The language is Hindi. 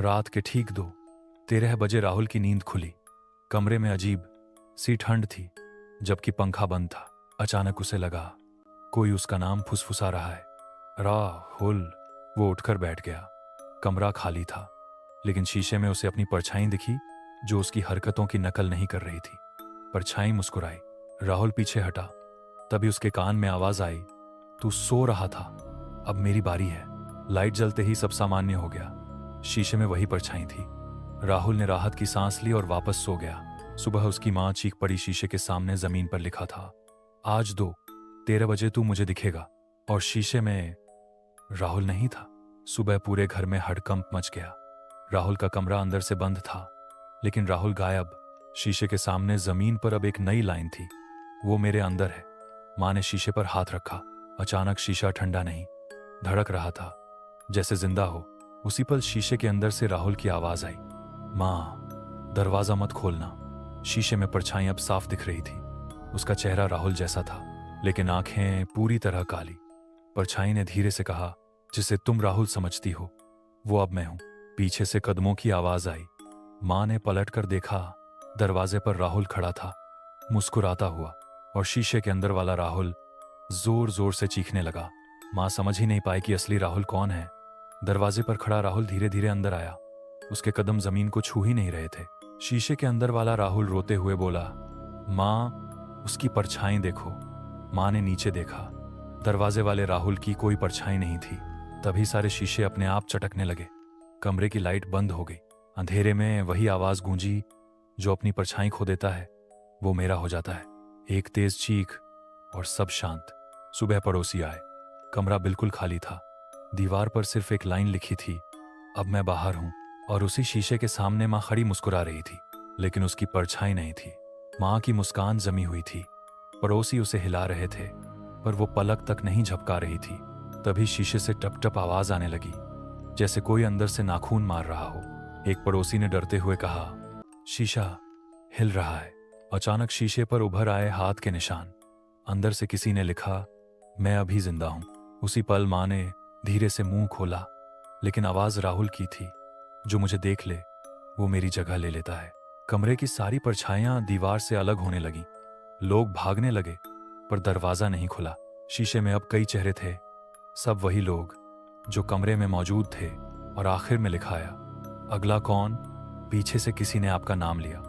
रात के ठीक 2:13 बजे राहुल की नींद खुली। कमरे में अजीब सी ठंड थी, जबकि पंखा बंद था। अचानक उसे लगा कोई उसका नाम फुसफुसा रहा है, राहुल। वो उठकर बैठ गया। कमरा खाली था, लेकिन शीशे में उसे अपनी परछाई दिखी, जो उसकी हरकतों की नकल नहीं कर रही थी। परछाई मुस्कुराई। राहुल पीछे हटा। तभी उसके कान में आवाज आई, तू सो रहा था, अब मेरी बारी है। लाइट जलते ही सब सामान्य हो गया। शीशे में वही परछाई थी। राहुल ने राहत की सांस ली और वापस सो गया। सुबह उसकी मां चीख पड़ी। शीशे के सामने जमीन पर लिखा था, आज 2:13 बजे तू मुझे दिखेगा। और शीशे में राहुल नहीं था। सुबह पूरे घर में हड़कंप मच गया। राहुल का कमरा अंदर से बंद था, लेकिन राहुल गायब। शीशे के सामने जमीन पर अब एक नई लाइन थी, वो मेरे अंदर है। मां ने शीशे पर हाथ रखा। अचानक शीशा ठंडा नहीं, धड़क रहा था, जैसे जिंदा हो। उसी पल शीशे के अंदर से राहुल की आवाज आई, मां, दरवाजा मत खोलना। शीशे में परछाई अब साफ दिख रही थी। उसका चेहरा राहुल जैसा था, लेकिन आंखें पूरी तरह काली। परछाई ने धीरे से कहा, जिसे तुम राहुल समझती हो, वो अब मैं हूं। पीछे से कदमों की आवाज आई। मां ने पलटकर देखा। दरवाजे पर राहुल खड़ा था, मुस्कुराता हुआ, और शीशे के अंदर वाला राहुल जोर जोर से चीखने लगा। मां समझ ही नहीं पाई कि असली राहुल कौन है। दरवाजे पर खड़ा राहुल धीरे धीरे अंदर आया। उसके कदम जमीन को छू ही नहीं रहे थे। शीशे के अंदर वाला राहुल रोते हुए बोला, मां, उसकी परछाई देखो। मां ने नीचे देखा। दरवाजे वाले राहुल की कोई परछाई नहीं थी। तभी सारे शीशे अपने आप चटकने लगे। कमरे की लाइट बंद हो गई। अंधेरे में वही आवाज गूंजी, जो अपनी परछाई खो देता है वो मेरा हो जाता है। एक तेज चीख और सब शांत। सुबह पड़ोसी आए। कमरा बिल्कुल खाली था। दीवार पर सिर्फ एक लाइन लिखी थी, अब मैं बाहर हूं। और उसी शीशे के सामने मां खड़ी मुस्कुरा रही थी, लेकिन उसकी परछाई नहीं थी। मां की मुस्कान जमी हुई थी। पड़ोसी उसे हिला रहे थे, पर वो पलक तक नहीं झपका रही थी। तभी शीशे से टप टप आवाज आने लगी, जैसे कोई अंदर से नाखून मार रहा हो। एक पड़ोसी ने डरते हुए कहा, शीशा हिल रहा है। अचानक शीशे पर उभर आए हाथ के निशान। अंदर से किसी ने लिखा, मैं अभी जिंदा हूं। उसी पल मां ने धीरे से मुंह खोला, लेकिन आवाज राहुल की थी, जो मुझे देख ले वो मेरी जगह ले लेता है। कमरे की सारी परछाइयां दीवार से अलग होने लगी। लोग भागने लगे, पर दरवाजा नहीं खुला। शीशे में अब कई चेहरे थे, सब वही लोग जो कमरे में मौजूद थे। और आखिर में लिखा आया, अगला कौन? पीछे से किसी ने आपका नाम लिया।